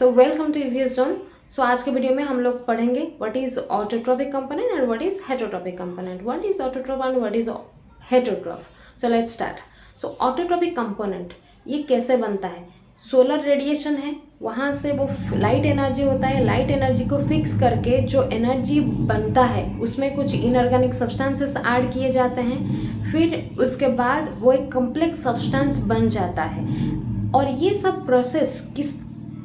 So welcome to EVS zone. So आज के video में हम लोग पढ़ेंगे what is autotrophic component and what is heterotrophic component, what is autotroph and what is heterotroph. So let's start. So autotrophic component ये कैसे बनता है? सोलर रेडिएशन है, वहाँ से वो लाइट एनर्जी होता है, लाइट एनर्जी को फिक्स करके जो एनर्जी बनता है उसमें कुछ इनऑर्गेनिक सब्सटेंसेस ऐड किए जाते हैं, फिर उसके बाद वो एक कॉम्प्लेक्स सब्सटेंस बन जाता है। और ये सब प्रोसेस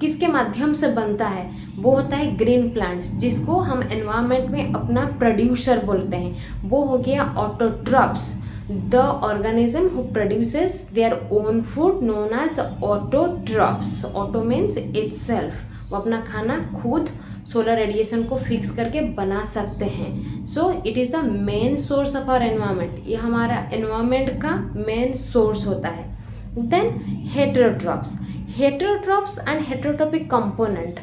किसके माध्यम से बनता है? वो होता है ग्रीन प्लांट्स, जिसको हम एनवायरनमेंट में अपना प्रोड्यूसर बोलते हैं। वो हो गया autotrophs, the organism who produces their own food known as autotrophs. Auto means itself, वो अपना खाना खुद सोलर रेडिएशन को फिक्स करके बना सकते हैं। So it is the main source of our environment, ये हमारा एनवायरनमेंट का मेन सोर्स होता है। Then heterotrophs, heterotrophs and heterotropic component,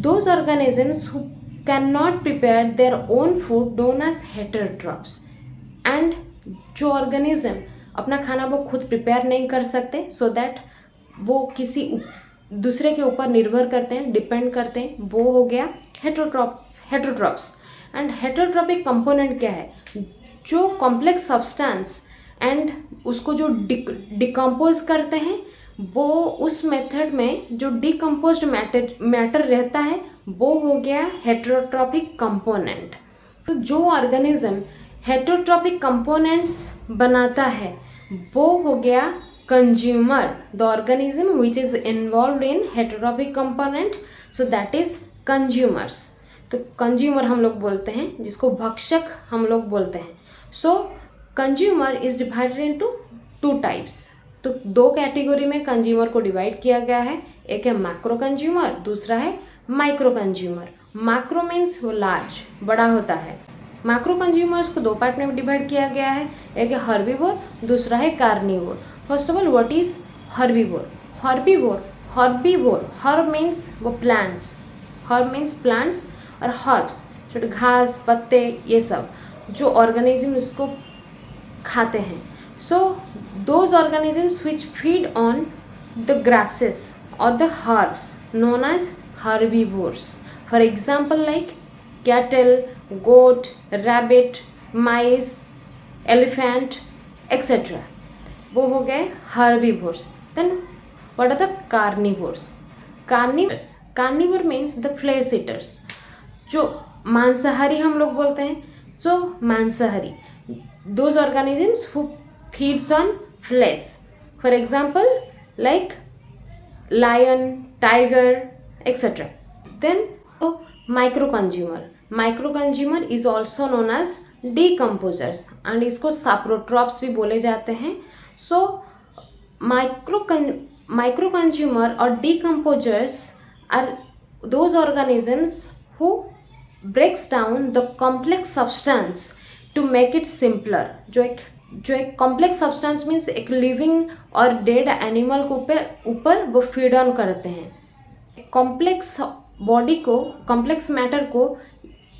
those organisms who cannot prepare their own food known as heterotrophs। and जो ऑर्गेनिज्म अपना खाना वो खुद प्रिपेयर नहीं कर सकते, सो दैट वो किसी दूसरे के ऊपर निर्भर करते हैं, डिपेंड करते हैं, वो हो गया हेटेरोट्रॉप्स। एंड हेटेरोट्रॉपिक कंपोनेंट क्या है? जो कॉम्प्लेक्स सब्सटेंस एंड उसको जो डिकम्पोज करते हैं, वो उस मेथड में जो डिकम्पोज्ड मैटर रहता है वो हो गया हेटेरोट्रॉपिक कंपोनेंट। तो जो ऑर्गेनिज्म हेटेरोट्रॉपिक कंपोनेंट्स बनाता है वो हो गया consumer, the organism which is involve in heterotrophic component, so that is consumers. तो कंज्यूमर हम लोग बोलते हैं, जिसको भक्षक हम लोग बोलते हैं। सो consumer is divided into two types. तो दो कैटेगरी में कंज्यूमर को डिवाइड किया गया है, एक है मैक्रो कंज्यूमर, दूसरा है माइक्रो कंज्यूमर। मैक्रो मीन्स वो लार्ज, बड़ा होता है। मैक्रो कंज्यूमर्स को दो पार्ट में डिवाइड किया गया है, एक है हर्बीवोर, दूसरा है carnivore. First of all what is herbivore? Herbivore, herb means वो प्लांट्स, हर्ब मीन्स प्लांट्स, और हर्ब्स छोटे घास पत्ते ये सब जो ऑर्गेनिज्म उसको खाते हैं। So those organisms which feed on the grasses or the herbs known as herbivores. For example, like cattle, goat, rabbit, mice, elephant, etc. वो हो गए herbivores. Then what are the carnivores? Carnivore means the flesh eaters. जो मांसाहारी हम लोग बोलते हैं, so मांसाहारी, those organisms who feeds on flesh. For example, like lion, tiger, etc. Then micro consumer is also known as decomposers and इसको saprotrophs भी बोले जाते हैं। So micro consumer or decomposers are those organisms who breaks down the complex substance to make it simpler। जो एक complex substance means एक living और dead animal के ऊपर वो फीड ऑन करते हैं। कॉम्प्लेक्स बॉडी को, कॉम्प्लेक्स मैटर को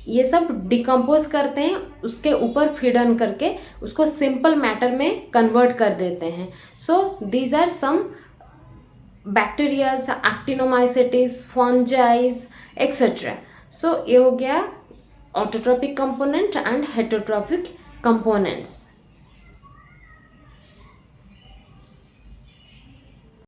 ये सब डिकम्पोज करते हैं, उसके ऊपर फीड ऑन करके उसको सिंपल मैटर में कन्वर्ट कर देते हैं। So these are some bacterias, actinomycetes, fungis etcetera. So ये हो गया autotrophic component and heterotrophic components.